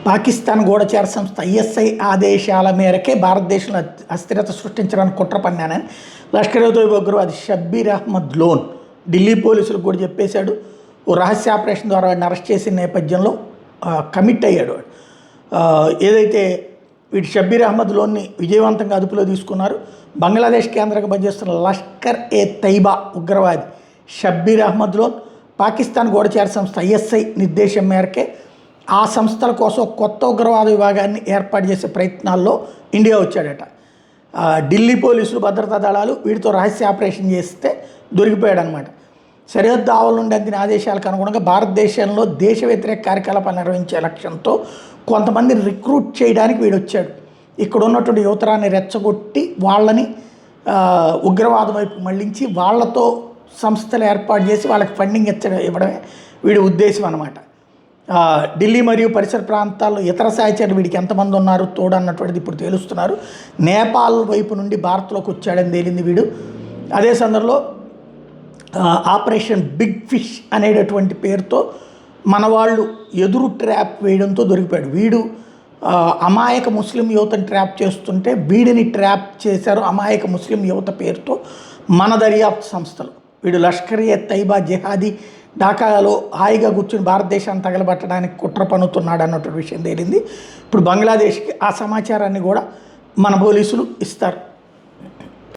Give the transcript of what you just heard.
పాకిస్తాన్ గూఢచార సంస్థ ఐఎస్ఐ ఆదేశాల మేరకే భారతదేశంలో అస్థిరత సృష్టించడానికి కుట్ర పన్నానని లష్కర్-ఏ-తోయిబా ఉగ్రవాది షబ్బీర్ అహ్మద్ లోన్ ఢిల్లీ పోలీసులకు కూడా చెప్పేశాడు. ఓ రహస్య ఆపరేషన్ ద్వారా వాడిని అరెస్ట్ చేసిన నేపథ్యంలో కమిట్ అయ్యాడు వాడు. ఏదైతే వీటి షబ్బీర్ అహ్మద్ లోన్ని విజయవంతంగా అదుపులో తీసుకున్నారు. బంగ్లాదేశ్ కేంద్రంగా పనిచేస్తున్న లష్కర్-ఏ-తైబా ఉగ్రవాది షబ్బీర్ అహ్మద్ లోన్ పాకిస్తాన్ గూఢచార సంస్థ ఐఎస్ఐ నిర్దేశం మేరకే ఆ సంస్థల కోసం కొత్త ఉగ్రవాద విభాగాన్ని ఏర్పాటు చేసే ప్రయత్నాల్లో ఇండియా వచ్చాడట. ఢిల్లీ పోలీసులు భద్రతా దళాలు వీటితో రహస్య ఆపరేషన్ చేస్తే దొరికిపోయాడు అనమాట. సరిహద్దు ఆవల నుండి అందిన ఆదేశాలకు అనుగుణంగా భారతదేశంలో దేశ వ్యతిరేక కార్యకలాపాలు నిర్వహించే లక్ష్యంతో కొంతమందిని రిక్రూట్ చేయడానికి వీడు వచ్చాడు. ఇక్కడ ఉన్నటువంటి యువతరాన్ని రెచ్చగొట్టి వాళ్ళని ఉగ్రవాదం వైపు మళ్లించి వాళ్ళతో సంస్థలు ఏర్పాటు చేసి వాళ్ళకి ఫండింగ్ ఇవ్వడమే వీడి ఉద్దేశం అన్నమాట. ఢిల్లీ మరియు పరిసర ప్రాంతాల్లో ఇతర సహచరులు వీడికి ఎంతమంది ఉన్నారు తోడన్నటువంటిది ఇప్పుడు తేలుస్తున్నారు. నేపాల్ వైపు నుండి భారత్లోకి వచ్చాడని తేలింది వీడు. అదే సందర్భంలో ఆపరేషన్ బిగ్ ఫిష్ అనేటటువంటి పేరుతో మన వాళ్ళు ఎదురు ట్రాప్ వేయడంతో దొరికిపోయాడు. వీడు అమాయక ముస్లిం యువతని ట్రాప్ చేస్తుంటే వీడిని ట్రాప్ చేశారు అమాయక ముస్లిం యువత పేరుతో మన దర్యాప్తు సంస్థలు. వీడు లష్కర్-ఏ-తైబా జిహాదీ ఢాకాలో హాయిగా కూర్చుని భారతదేశాన్ని తగలబట్టడానికి కుట్ర పన్నుతున్నాడు అన్నటువంటి విషయం తేలింది. ఇప్పుడు బంగ్లాదేశ్కి ఆ సమాచారాన్ని కూడా మన పోలీసులు ఇస్తారు.